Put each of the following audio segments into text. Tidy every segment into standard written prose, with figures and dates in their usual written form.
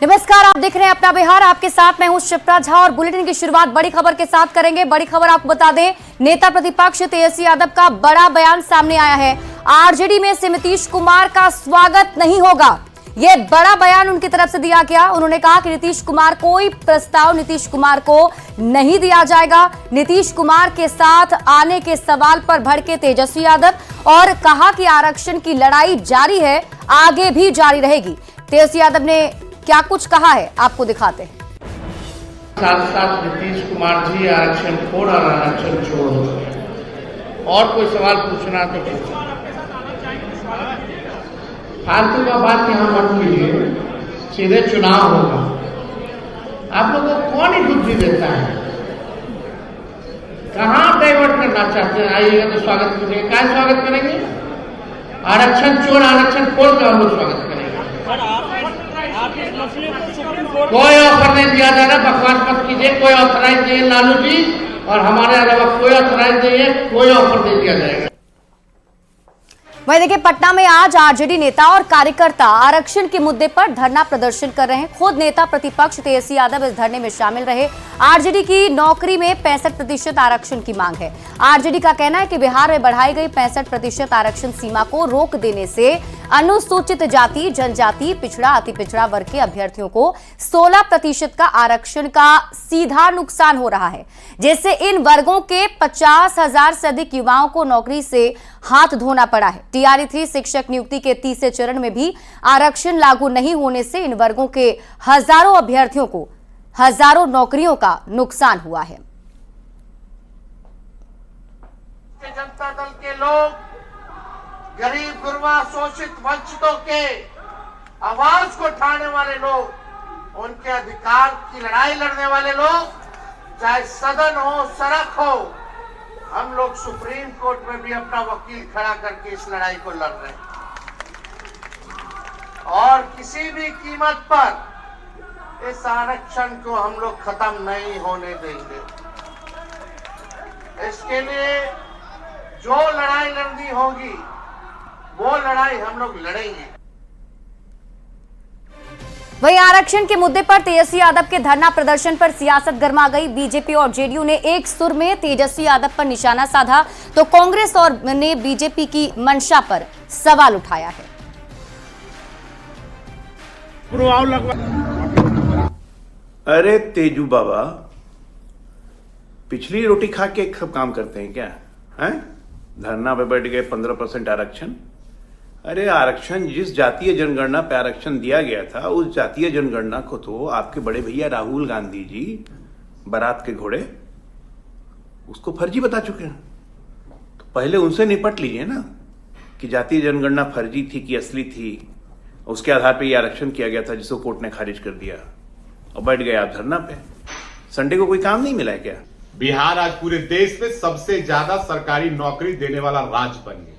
नमस्कार, आप देख रहे हैं अपना बिहार। आपके साथ मैं हूं शिप्रा झा और बुलेटिन की शुरुआत बड़ी खबर के साथ करेंगे। बड़ी खबर आपको बता दें, नेता प्रतिपक्ष तेजस्वी यादव का बड़ा बयान सामने आया है। आरजेडी में से नीतीश कुमार का स्वागत नहीं होगा, यह बड़ा बयान उनकी तरफ से दिया गया। उन्होंने कहा कि नीतीश कुमार कोई प्रस्ताव नीतीश कुमार को नहीं दिया जाएगा। नीतीश कुमार के साथ आने के सवाल पर भड़के तेजस्वी यादव और कहा कि आरक्षण की लड़ाई जारी है, आगे भी जारी रहेगी। तेजस्वी यादव ने क्या कुछ कहा है, आपको दिखाते हैं। साथ साथ नीतीश कुमार जी आरक्षण खोड़ और आरक्षण छोड़ और कोई सवाल पूछना तो पूछो। फालतू का बात यहाँ मत कीजिए, सीधे चुनाव होगा। आप लोगों को कौन ही बुद्धि देता है? कहाँ डाइवर्ट करना चाहते हैं? आइएगा तो स्वागत करेंगे। क्या स्वागत करेंगे? आरक्षण चोर आरक्षण खोल कर हम लोग स्वागत करेंगे। कोई ऑफर नहीं दिया जा रहा, बकवास मत कीजिए। कोई ऑथराइज नहीं है लालू जी, और हमारे अलावा कोई ऑथराइज नहीं है, कोई ऑफर नहीं दिया जाएगा। वहीं देखिए, पटना में आज आरजेडी नेता और कार्यकर्ता आरक्षण के मुद्दे पर धरना प्रदर्शन कर रहे हैं। खुद नेता प्रतिपक्ष तेजस्वी यादव इस धरने में शामिल रहे। आरजेडी की नौकरी में 65% आरक्षण की मांग है। आरजेडी का कहना है कि बिहार में बढ़ाई गई 65% आरक्षण सीमा को रोक देने से अनुसूचित जाति, जनजाति, पिछड़ा, अति पिछड़ा वर्ग के अभ्यर्थियों को 16% का आरक्षण का सीधा नुकसान हो रहा है, जिससे इन वर्गों के 50,000 से अधिक युवाओं को नौकरी से हाथ धोना पड़ा है। टीआरई 3 शिक्षक नियुक्ति के तीसरे चरण में भी आरक्षण लागू नहीं होने से इन वर्गों के हजारों अभ्यर्थियों को हजारों नौकरियों का नुकसान हुआ है। जनता दल के लोग, गरीब गुरबा शोषित वंचितों के आवाज को उठाने वाले लोग, उनके अधिकार की लड़ाई लड़ने वाले लोग, चाहे सदन हो, सड़क हो, हम लोग सुप्रीम कोर्ट में भी अपना वकील खड़ा करके इस लड़ाई को लड़ रहे हैं। और किसी भी कीमत पर इस आरक्षण को हम लोग खत्म नहीं होने देंगे। इसके लिए जो लड़ाई लड़नी होगी वो लड़ाई हम लोग लड़ेंगे। वहीं आरक्षण के मुद्दे पर तेजस्वी यादव के धरना प्रदर्शन पर सियासत गर्मा गई। बीजेपी और जेडीयू ने एक सुर में तेजस्वी यादव पर निशाना साधा, तो कांग्रेस और ने बीजेपी की मंशा पर सवाल उठाया है। अरे तेजू बाबा, पिछली रोटी खा के सब काम करते हैं क्या? हैं? धरना पे बैठ गए 15% आरक्षण। अरे आरक्षण, जिस जातीय जनगणना पे आरक्षण दिया गया था, उस जातीय जनगणना को तो आपके बड़े भैया राहुल गांधी जी बारात के घोड़े उसको फर्जी बता चुके हैं। तो पहले उनसे निपट लीजिए ना कि जातीय जनगणना फर्जी थी कि असली थी। उसके आधार पे ये आरक्षण किया गया था, जिसको कोर्ट ने खारिज कर दिया, और बैठ गए आप धरना पे। संडे को कोई काम नहीं मिला है क्या? बिहार आज पूरे देश में सबसे ज्यादा सरकारी नौकरी देने वाला राज्य बन गया,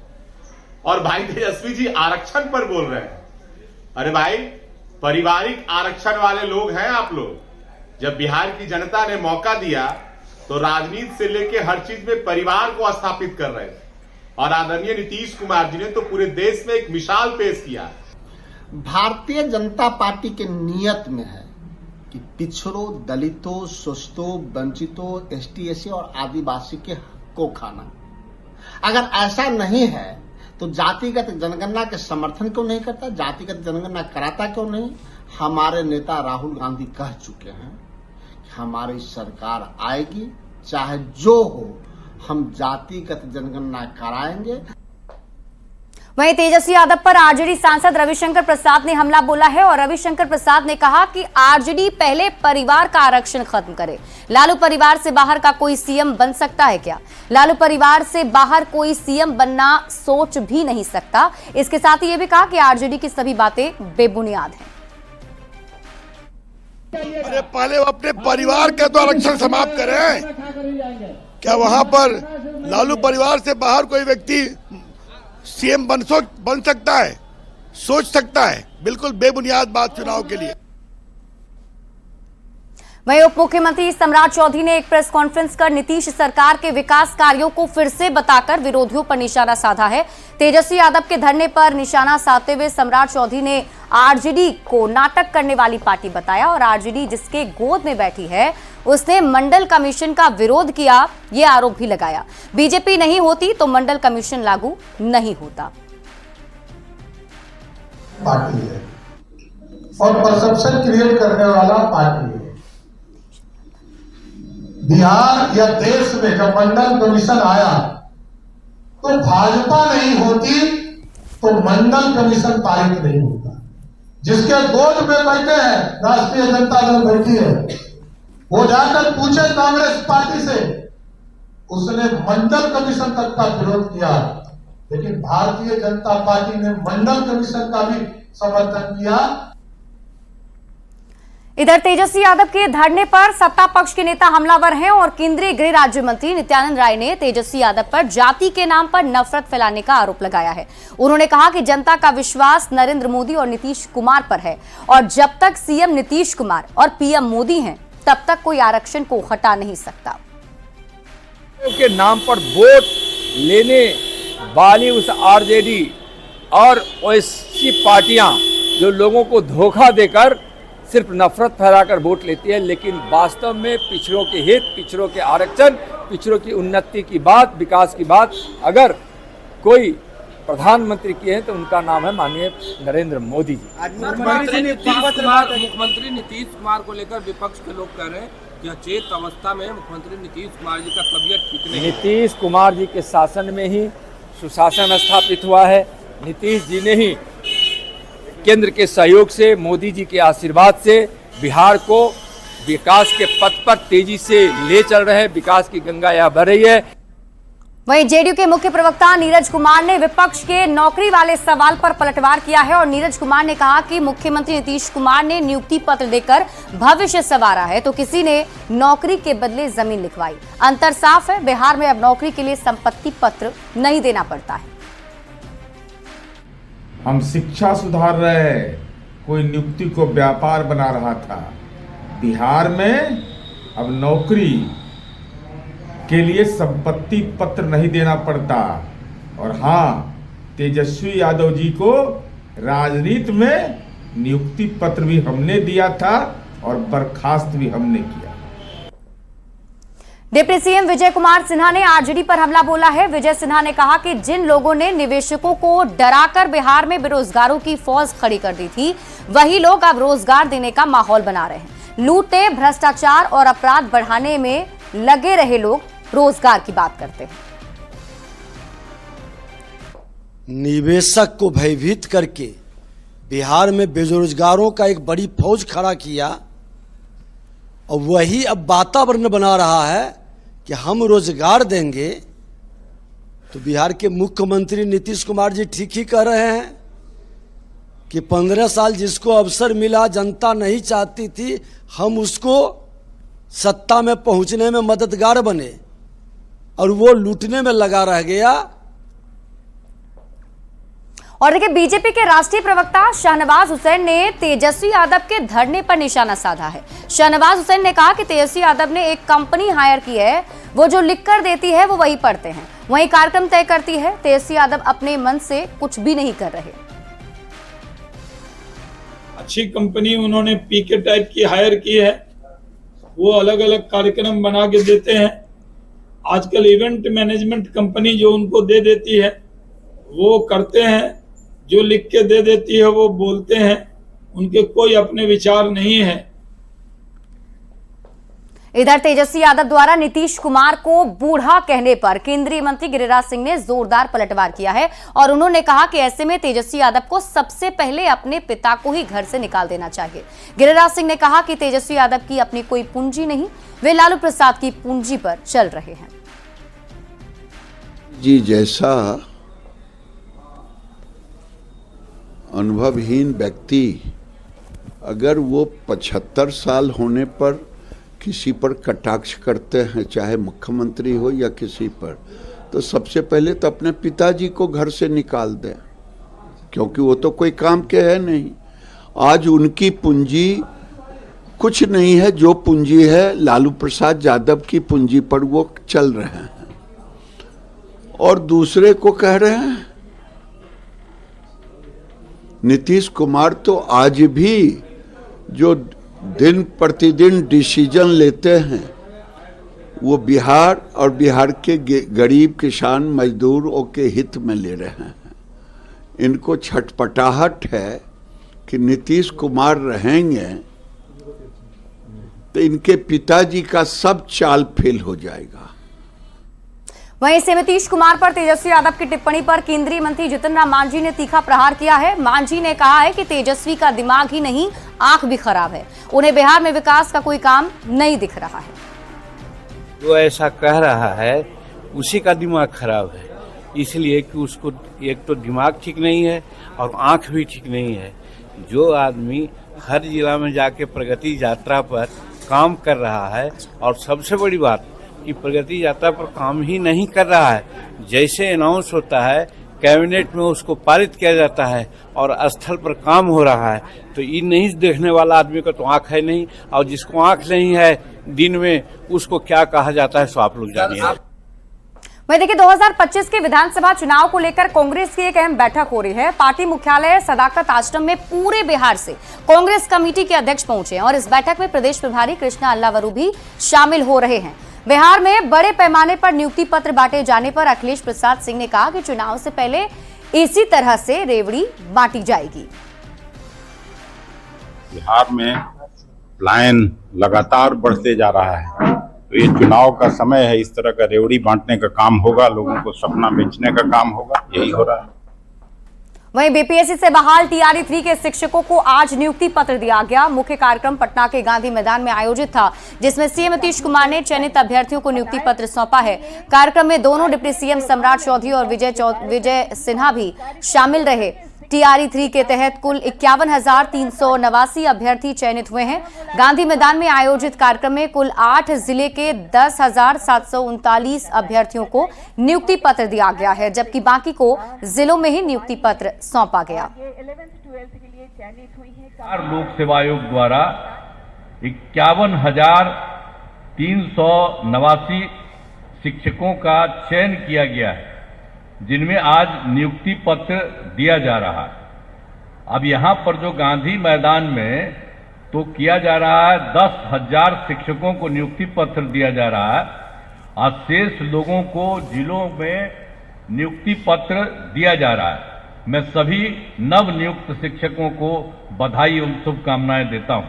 और भाई तेजस्वी जी आरक्षण पर बोल रहे हैं। अरे भाई, पारिवारिक आरक्षण वाले लोग हैं आप लोग। जब बिहार की जनता ने मौका दिया तो राजनीति से लेकर हर चीज में परिवार को स्थापित कर रहे थे, और आदरणीय नीतीश कुमार जी ने तो पूरे देश में एक मिसाल पेश किया। भारतीय जनता पार्टी के नियत में है कि पिछड़ों, दलितों, शोषितों, वंचितों, एसटी, एससी और आदिवासी के हक को खाना। अगर ऐसा नहीं है तो जातिगत जनगणना के समर्थन क्यों नहीं करता? जातिगत जनगणना कराता क्यों नहीं? हमारे नेता राहुल गांधी कह चुके हैं कि हमारी सरकार आएगी, चाहे जो हो, हम जातिगत जनगणना कराएंगे। वहीं तेजस्वी यादव पर आरजेडी सांसद रविशंकर प्रसाद ने हमला बोला है, और रविशंकर प्रसाद ने कहा कि आरजेडी पहले परिवार का आरक्षण खत्म करे। लालू परिवार से बाहर का कोई सीएम बन सकता है क्या? लालू परिवार से बाहर कोई सीएम बनना सोच भी नहीं सकता। इसके साथ ही यह भी कहा कि आरजेडी की सभी बातें बेबुनियाद हैं। अरे पहले वो अपने परिवार का तो आरक्षण समाप्त करें। क्या वहां पर लालू परिवार से बाहर कोई व्यक्ति सीएम बन सकता है, सोच सकता है? बिल्कुल बेबुनियाद बात चुनाव के लिए। वहीं उप मुख्यमंत्री सम्राट चौधरी ने एक प्रेस कॉन्फ्रेंस कर नीतीश सरकार के विकास कार्यों को फिर से बताकर विरोधियों पर निशाना साधा है। तेजस्वी यादव के धरने पर निशाना साधते हुए सम्राट चौधरी ने आरजेडी को नाटक करने वाली पार्टी बताया और आरजेडी जिसके गोद में बैठी है उसने मंडल कमीशन का विरोध किया, ये आरोप भी लगाया। बीजेपी नहीं होती तो मंडल कमीशन लागू नहीं होता। पार्टी है और परसेप्शन क्रिएट करने वाला पार्टी है। बिहार या देश में जब मंडल कमीशन आया तो भाजपा नहीं होती तो मंडल कमीशन पारित नहीं होता। जिसके गोद में बैठे हैं राष्ट्रीय जनता दल बैठी है, वो जाकर पूछे कांग्रेस पार्टी से, उसने मंडल कमीशन तक का विरोध किया, लेकिन भारतीय जनता पार्टी ने मंडल कमीशन का भी समर्थन किया। इधर तेजस्वी यादव के धरने पर सत्ता पक्ष के नेता हमलावर हैं और केंद्रीय गृह राज्य मंत्री नित्यानंद राय ने तेजस्वी यादव पर जाति के नाम पर नफरत फैलाने का आरोप लगाया है। उन्होंने कहा कि जनता का विश्वास नरेंद्र मोदी और नीतीश कुमार पर है और जब तक सीएम नीतीश कुमार और पीएम मोदी हैं तब तक कोई आरक्षण को हटा नहीं सकता। के नाम पर वोट लेने वाली उस आरजेडी और ओवैसी पार्टियां जो लोगों को धोखा देकर सिर्फ नफरत फैलाकर वोट लेती है, लेकिन वास्तव में पिछड़ों के हित, पिछड़ों के आरक्षण, पिछड़ों की उन्नति की बात, विकास की बात अगर कोई प्रधानमंत्री की है तो उनका नाम है माननीय नरेंद्र मोदी जी। मुख्यमंत्री नीतीश कुमार को लेकर विपक्ष के लोग कह रहे हैं कि अचेत अवस्था में मुख्यमंत्री नीतीश कुमार जी का तबियत ठीक नहीं है। नीतीश कुमार जी के शासन में ही सुशासन स्थापित हुआ है। नीतीश जी ने ही केंद्र के सहयोग से, मोदी जी के आशीर्वाद से बिहार को विकास के पथ पर तेजी से ले चल रहे हैं। विकास की गंगा यहाँ बह रही है। वहीं जेडीयू के मुख्य प्रवक्ता नीरज कुमार ने विपक्ष के नौकरी वाले सवाल पर पलटवार किया है और नीरज कुमार ने कहा कि मुख्यमंत्री नीतीश कुमार ने नियुक्ति पत्र देकर भविष्य संवारा है तो किसी ने नौकरी के बदले जमीन लिखवाई। अंतर साफ है, बिहार में अब नौकरी के लिए संपत्ति पत्र नहीं देना पड़ता है। हम शिक्षा सुधार रहे हैं, कोई नियुक्ति को व्यापार बना रहा था। बिहार में अब नौकरी के लिए संपत्ति पत्र नहीं देना पड़ता। और हाँ, तेजस्वी यादव जी को राजनीति में नियुक्ति पत्र भी हमने दिया था और बर्खास्त भी हमने किया। डिप्टी सीएम विजय कुमार सिन्हा ने आरजेडी पर हमला बोला है। विजय सिन्हा ने कहा कि जिन लोगों ने निवेशकों को डराकर बिहार में बेरोजगारों की फौज खड़ी कर दी थी, वही लोग अब रोजगार देने का माहौल बना रहे हैं। लूटे, भ्रष्टाचार और अपराध बढ़ाने में लगे रहे लोग रोजगार की बात करते हैं। निवेशक को भयभीत करके बिहार में बेरोजगारों का एक बड़ी फौज खड़ा किया और वही अब वातावरण बना रहा है कि हम रोजगार देंगे। तो बिहार के मुख्यमंत्री नीतीश कुमार जी ठीक ही कह रहे हैं कि 15 साल जिसको अवसर मिला, जनता नहीं चाहती थी, हम उसको सत्ता में पहुंचने में मददगार बने और वो लूटने में लगा रह गया। और देखिए, बीजेपी के राष्ट्रीय प्रवक्ता शाहनवाज हुसैन ने तेजस्वी यादव के धरने पर निशाना साधा है। शाहनवाज हुसैन ने कहा कि तेजस्वी यादव ने एक कंपनी हायर की है, वो जो लिख कर देती है वो वही पढ़ते हैं, वही कार्यक्रम तय करती है। तेजस्वी यादव अपने मन से कुछ भी नहीं कर रहे। अच्छी कंपनी उन्होंने पीके टाइप की हायर की है, वो अलग अलग कार्यक्रम बना के देते हैं। आजकल इवेंट मैनेजमेंट कंपनी जो उनको दे देती है वो करते हैं, जो लिख के दे देती है वो बोलते हैं, उनके कोई अपने विचार नहीं है। इधर तेजस्वी यादव द्वारा नीतीश कुमार को बूढ़ा कहने पर केंद्रीय मंत्री गिरिराज सिंह ने जोरदार पलटवार किया है और उन्होंने कहा कि ऐसे में तेजस्वी यादव को सबसे पहले अपने पिता को ही घर से निकाल देना चाहिए। गिरिराज सिंह ने कहा कि तेजस्वी यादव की अपनी कोई पूंजी नहीं, वे लालू प्रसाद की पूंजी पर चल रहे हैं। जी जैसा अनुभवहीन व्यक्ति अगर वो 75 साल होने पर किसी पर कटाक्ष करते हैं, चाहे मुख्यमंत्री हो या किसी पर, तो सबसे पहले तो अपने पिताजी को घर से निकाल दें, क्योंकि वो तो कोई काम के है नहीं। आज उनकी पूंजी कुछ नहीं है, जो पूंजी है लालू प्रसाद यादव की पूंजी पर वो चल रहे हैं और दूसरे को कह रहे हैं। नीतीश कुमार तो आज भी जो दिन प्रतिदिन डिसीजन लेते हैं वो बिहार और बिहार के गरीब किसान मजदूरों के हित में ले रहे हैं। इनको छटपटाहट है कि नीतीश कुमार रहेंगे तो इनके पिताजी का सब चाल फेल हो जाएगा। वहीं से नीतीश कुमार पर तेजस्वी यादव की टिप्पणी पर केंद्रीय मंत्री जितन राम मांझी ने तीखा प्रहार किया है। मांझी ने कहा है कि तेजस्वी का दिमाग ही नहीं, आंख भी खराब है। उन्हें बिहार में विकास का कोई काम नहीं दिख रहा है। जो ऐसा कह रहा है उसी का दिमाग खराब है, इसलिए कि उसको एक तो दिमाग ठीक नहीं है और आंख भी ठीक नहीं है। जो आदमी हर जिला में जाके प्रगति यात्रा पर काम कर रहा है और सबसे बड़ी बात कि प्रगति यात्रा पर काम ही नहीं कर रहा है, जैसे अनाउंस होता है कैबिनेट में उसको पारित किया जाता है और स्थल पर काम हो रहा है, तो ये नहीं देखने वाला आदमी का तो आंख है नहीं, और जिसको आंख नहीं है दिन में उसको क्या कहा जाता है सो आप लोग जानिए। वहीं देखिए 2025 के विधानसभा चुनाव को लेकर कांग्रेस की एक अहम बैठक हो रही है। पार्टी मुख्यालय सदाकत आश्रम में पूरे बिहार से कांग्रेस कमेटी के अध्यक्ष पहुंचे हैं और इस बैठक में प्रदेश प्रभारी कृष्णा अल्लावरू भी शामिल हो रहे हैं। बिहार में बड़े पैमाने पर नियुक्ति पत्र बांटे जाने पर अखिलेश प्रसाद सिंह ने कहा कि चुनाव से पहले इसी तरह से रेवड़ी बांटी जाएगी। बिहार में पलायन लगातार बढ़ते जा रहा है, तो ये चुनाव का समय है, इस तरह का रेवड़ी बांटने का काम होगा, लोगों को सपना बेचने का काम होगा, यही हो रहा है। वहीं बीपीएससी से बहाल टीआरई 3 के शिक्षकों को आज नियुक्ति पत्र दिया गया। मुख्य कार्यक्रम पटना के गांधी मैदान में आयोजित था, जिसमें सीएम नीतीश कुमार ने चयनित अभ्यर्थियों को नियुक्ति पत्र सौंपा है। कार्यक्रम में दोनों डिप्टी सीएम सम्राट चौधरी और विजय सिन्हा भी शामिल रहे। टीआरई 3 के तहत कुल 51,389 अभ्यर्थी चयनित हुए हैं। गांधी मैदान में आयोजित कार्यक्रम में कुल 8 जिले के 10,739 अभ्यर्थियों को नियुक्ति पत्र दिया गया है, जबकि बाकी को जिलों में ही नियुक्ति पत्र सौंपा गया। लोक सेवा आयोग द्वारा 51,389 शिक्षकों का चयन किया गया है, जिनमें आज नियुक्ति पत्र दिया जा रहा है। अब यहां पर जो गांधी मैदान में तो किया जा रहा है, 10,000 शिक्षकों को नियुक्ति पत्र दिया जा रहा है और शेष लोगों को जिलों में नियुक्ति पत्र दिया जा रहा है। मैं सभी नव नियुक्त शिक्षकों को बधाई एवं शुभकामनाएं देता हूं।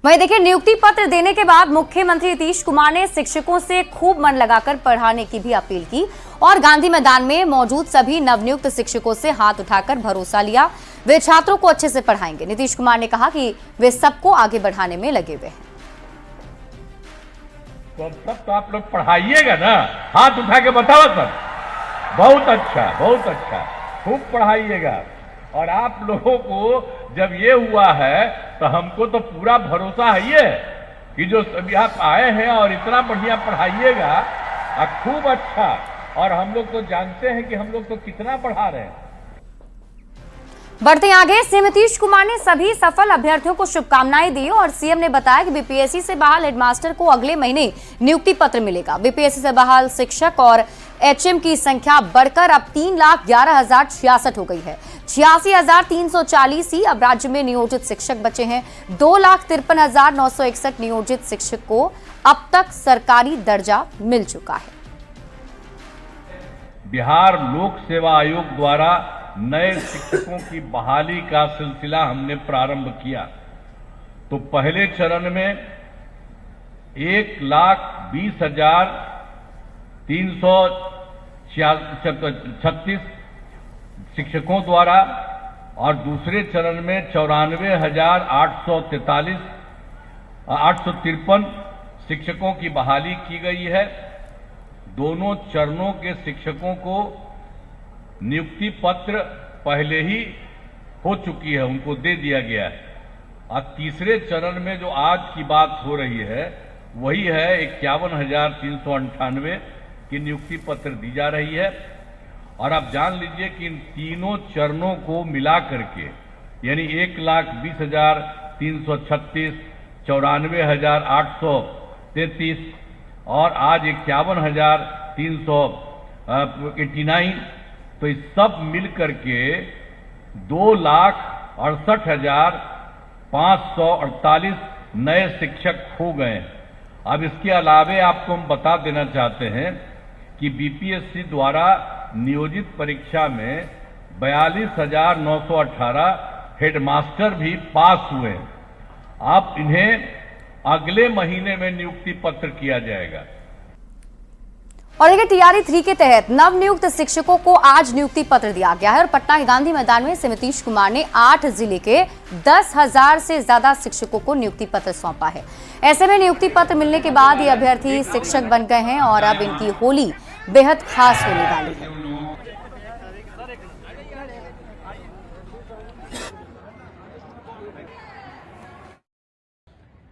वहीं देखिए नियुक्ति पत्र देने के बाद मुख्यमंत्री नीतीश कुमार ने शिक्षकों से खूब मन लगाकर पढ़ाने की भी अपील की और गांधी मैदान में मौजूद सभी नवनियुक्त शिक्षकों से हाथ उठाकर भरोसा लिया वे छात्रों को अच्छे से पढ़ाएंगे। नीतीश कुमार ने कहा कि वे सबको आगे बढ़ाने में लगे हुए हैं। तो सब तो आप लोग पढ़ाइएगा ना, हाथ उठा के बताओ सर। बहुत अच्छा, खूब पढ़ाइएगा। और आप लोगों को जब ये हुआ है तो हमको तो पूरा भरोसा है ये कि जो सभी आप आए हैं और इतना बढ़िया पढ़ाइएगा और खूब अच्छा। और हम लोग तो जानते हैं कि हम लोग तो कितना पढ़ा रहे हैं। बढ़ते आगे, सीएम नीतीश कुमार ने सभी सफल अभ्यर्थियों को शुभकामनाएं दी और सीएम ने बताया कि बीपीएससी से बहाल हेडमास्टर को अगले महीने नियुक्ति पत्र मिलेगा। बीपीएससी से बहाल शिक्षक और एचएम की संख्या बढ़कर अब 3,11,066 हो गई है। 86,340 ही अब राज्य में नियोजित शिक्षक बचे हैं। 2,53,961 नियोजित शिक्षक को अब तक सरकारी दर्जा मिल चुका है। बिहार लोक सेवा आयोग द्वारा नए शिक्षकों की बहाली का सिलसिला हमने प्रारंभ किया। तो पहले चरण में 1,20,336 शिक्षकों द्वारा और दूसरे चरण में 94,853 शिक्षकों की बहाली की गई है। दोनों चरणों के शिक्षकों को नियुक्ति पत्र पहले ही हो चुकी है, उनको दे दिया गया है। और तीसरे चरण में जो आज की बात हो रही है वही है 51,398 की नियुक्ति पत्र दी जा रही है। और आप जान लीजिए कि इन तीनों चरणों को मिला करके यानी 1,20,336, 94,833 और आज 51,389। तो इस सब मिल करके 2,68,548 नए शिक्षक हो गए। अब इसके अलावे आपको हम बता देना चाहते हैं कि बीपीएससी द्वारा नियोजित परीक्षा में 42,918 हेडमास्टर भी पास हुए। अब इन्हें अगले महीने में नियुक्ति पत्र किया जाएगा। और देखिए टीआरई 3 के तहत नवनियुक्त शिक्षकों को आज नियुक्ति पत्र दिया गया है और पटना के गांधी मैदान में नीतीश कुमार ने 8 जिले के 10,000 से ज्यादा शिक्षकों को नियुक्ति पत्र सौंपा है। ऐसे में नियुक्ति पत्र मिलने के बाद ये अभ्यर्थी शिक्षक बन गए हैं और अब इनकी होली बेहद खास होने वाली है।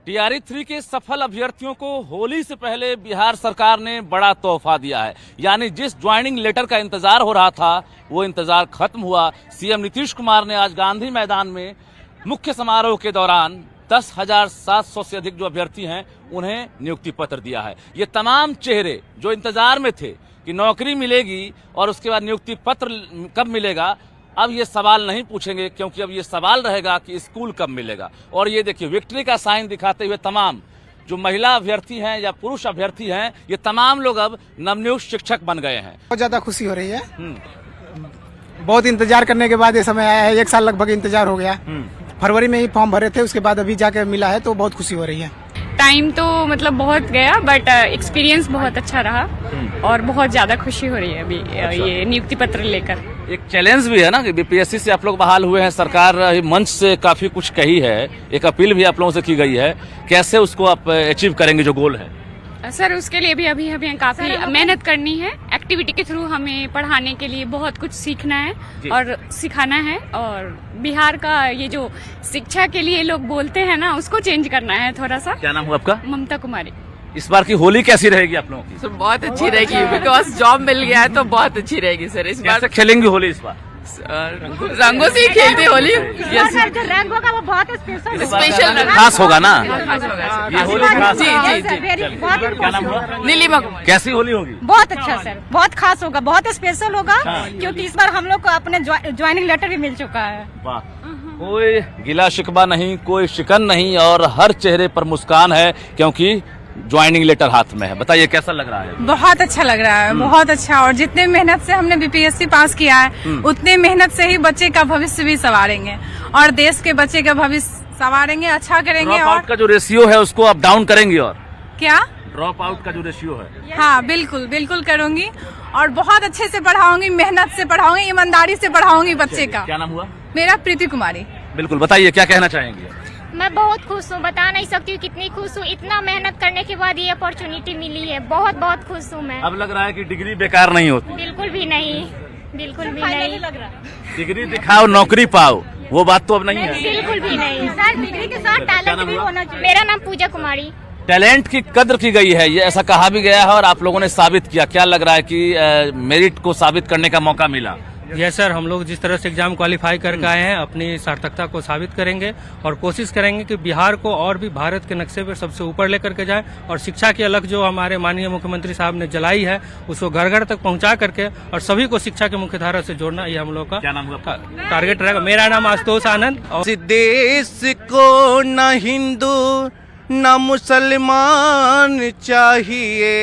टीआरई 3 के सफल अभ्यर्थियों को होली से पहले बिहार सरकार ने बड़ा तोहफा दिया है। यानी जिस ज्वाइनिंग लेटर का इंतजार हो रहा था वो इंतजार खत्म हुआ। सीएम नीतीश कुमार ने आज गांधी मैदान में मुख्य समारोह के दौरान 10,700 से अधिक जो अभ्यर्थी हैं उन्हें नियुक्ति पत्र दिया है। ये तमाम चेहरे जो इंतजार में थे कि नौकरी मिलेगी और उसके बाद नियुक्ति पत्र कब मिलेगा, अब ये सवाल नहीं पूछेंगे, क्योंकि अब ये सवाल रहेगा कि स्कूल कब मिलेगा। और ये देखिए विक्ट्री का साइन दिखाते हुए तमाम जो महिला अभ्यर्थी हैं या पुरुष अभ्यर्थी हैं, ये तमाम लोग अब नवनियुक्त शिक्षक बन गए हैं। बहुत ज्यादा खुशी हो रही है। बहुत इंतजार करने के बाद ये समय आया है। 1 साल लगभग इंतजार हो गया। फरवरी में ही फॉर्म भरे थे, उसके बाद अभी जाके मिला है, तो बहुत खुशी हो रही है। टाइम तो मतलब बहुत गया, बट एक्सपीरियंस बहुत अच्छा रहा और बहुत ज्यादा खुशी हो रही है अभी ये नियुक्ति पत्र लेकर। एक चैलेंज भी है ना कि बीपीएससी से आप लोग बहाल हुए हैं, सरकार मंच से काफी कुछ कही है, एक अपील भी आप लोगों से की गई है, कैसे उसको आप अचीव करेंगे जो गोल है? सर उसके लिए भी अभी हमें काफी मेहनत करनी है। एक्टिविटी के थ्रू हमें पढ़ाने के लिए बहुत कुछ सीखना है और सिखाना है, और बिहार का ये जो शिक्षा के लिए लोग बोलते हैं ना, उसको चेंज करना है थोड़ा सा। क्या नाम हुआ आपका? ममता कुमारी। इस बार की होली कैसी रहेगी आप लोगों की? सर बहुत अच्छी रहेगी, बिकॉज जॉब मिल गया है तो बहुत अच्छी रहेगी सर। इस बार कैसे खेलेंगे होली इस बार? रंगों से ही खेलते होली। जो रंग होगा वो बहुत स्पेशल खास होगा ना, ये होली खास। जी जी जी। क्या नाम हुआ? नीलिमा। कैसी होली होगी? बहुत अच्छा सर, बहुत खास होगा, बहुत स्पेशल होगा, क्योंकि इस बार हम लोग को अपने ज्वाइनिंग लेटर भी मिल चुका है। वाह, कोई गिला शिकवा नहीं, कोई शिकन नहीं और हर चेहरे पर मुस्कान है, क्योंकि ज्वाइनिंग लेटर हाथ में है। बताइए कैसा लग रहा है? बहुत अच्छा लग रहा है, बहुत अच्छा। और जितने मेहनत से हमने बीपीएससी पास किया है उतने मेहनत से ही बच्चे का भविष्य भी संवारेंगे और देश के बच्चे का भविष्य संवारेंगे, अच्छा करेंगे। ड्रॉप और आउट का जो रेशियो है उसको अप डाउन करेंगे। और क्या ड्रॉप आउट का जो रेशियो है? हाँ बिल्कुल बिल्कुल करूंगी, और बहुत अच्छे से पढ़ाऊंगी, मेहनत से पढ़ाऊंगी, ईमानदारी से पढ़ाऊंगी बच्चे का। क्या नाम हुआ? मेरा प्रीति कुमारी। बिल्कुल, बताइए क्या कहना चाहेंगे? मैं बहुत खुश हूँ, बता नहीं सकती हूँ कितनी खुश हूँ। इतना मेहनत करने के बाद ये अपॉर्चुनिटी मिली है, बहुत बहुत खुश हूँ मैं। अब लग रहा है कि डिग्री बेकार नहीं होती? बिल्कुल भी नहीं, बिल्कुल भी नहीं लग रहा। डिग्री दिखाओ नौकरी पाओ, वो बात तो अब नहीं है। बिल्कुल भी नहीं सर, डिग्री के साथ टैलेंट भी होना चाहिए। मेरा नाम पूजा कुमारी। टैलेंट की कद्र की गई है, ये ऐसा कहा भी गया है और आप लोगों ने साबित किया। क्या लग रहा है कि मेरिट को साबित करने का मौका मिला? यस सर, हम लोग जिस तरह से एग्जाम क्वालिफाई करके आए हैं अपनी सार्थकता को साबित करेंगे और कोशिश करेंगे कि बिहार को और भी भारत के नक्शे पर सबसे ऊपर लेकर के जाए, और शिक्षा की अलग जो हमारे माननीय मुख्यमंत्री साहब ने जलाई है उसको घर घर तक पहुंचा करके और सभी को शिक्षा की मुख्य धारा से जोड़ना, ये हम लोग का क्या नाम हुआ? टारगेट रहेगा। मेरा नाम आशुतोष आनंद। और देश को न हिंदू न मुसलमान चाहिए,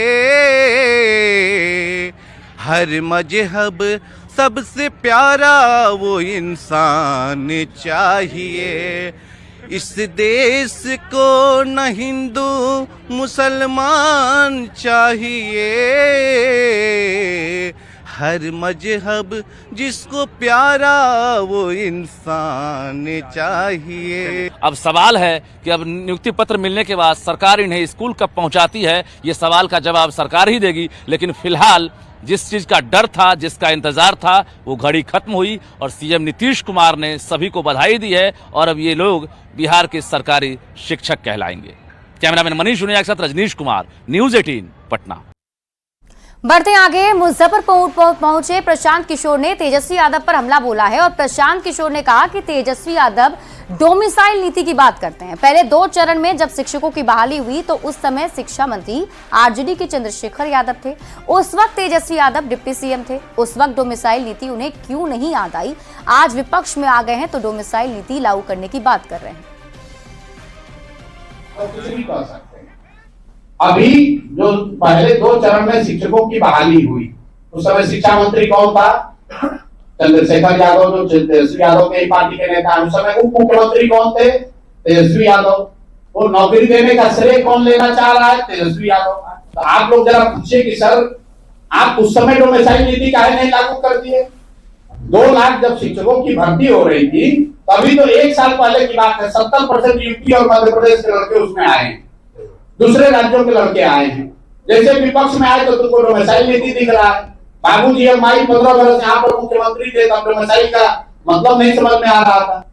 हर मजहब सबसे प्यारा वो इंसान चाहिए। इस देश को न हिंदू मुसलमान चाहिए, हर मजहब जिसको प्यारा वो इंसान चाहिए। अब सवाल है कि अब नियुक्ति पत्र मिलने के बाद सरकार इन्हें स्कूल कब पहुंचाती है, ये सवाल का जवाब सरकार ही देगी। लेकिन फिलहाल जिस चीज का डर था, जिसका इंतजार था, वो घड़ी खत्म हुई और सीएम नीतीश कुमार ने सभी को बधाई दी है और अब ये लोग बिहार के सरकारी शिक्षक कहलाएंगे। कैमरामैन मनीष जुनिया के साथ रजनीश कुमार, न्यूज़ 18 पटना। बढ़ते आगे, मुजफ्फरपुर पहुंचे प्रशांत किशोर ने तेजस्वी यादव पर हमला बोला है और प्रशांत किशोर ने कहा कि तेजस्वी यादव डोमिसाइल नीति की बात करते हैं। पहले 2 चरण में जब शिक्षकों की बहाली हुई तो उस समय शिक्षा मंत्री आरजेडी के चंद्रशेखर यादव थे। उस वक्त तेजस्वी यादव डिप्टी सीएम थे। उस वक्त डोमिसाइल नीति उन्हें क्यों नहीं याद आई? आज विपक्ष में आ गए हैं तो डोमिसाइल नीति लागू करने की बात कर रहे हैं। अभी जो पहले 2 चरण में शिक्षकों की बहाली हुई, उस समय शिक्षा मंत्री कौन था? चंद्रशेखर यादव, जो तेजस्वी यादव के पार्टी के नेता। उस समय उप मुख्यमंत्री कौन थे? तेजस्वी यादव। वो नौकरी देने का श्रेय कौन लेना चाह रहा है? तेजस्वी यादव। तो आप लोग जरा पूछिए कि सर, आप उस समय डोमिसाइल नीति काहे नहीं लागू कर दिए? 2 लाख जब शिक्षकों की भर्ती हो रही थी, तभी तो 1 साल पहले की बात है। 70% यूपी और मध्य प्रदेश के लड़के उसमें आए हैं, दूसरे राज्यों के लड़के आए हैं। जैसे विपक्ष में आए तो तुमको डोमिसाइल नीति दिख रहा है। बाबूजी और माई 15 वर्ष यहाँ पर मुख्यमंत्री थे, तब डोमिसाइल का मतलब नहीं समझ में आ रहा था।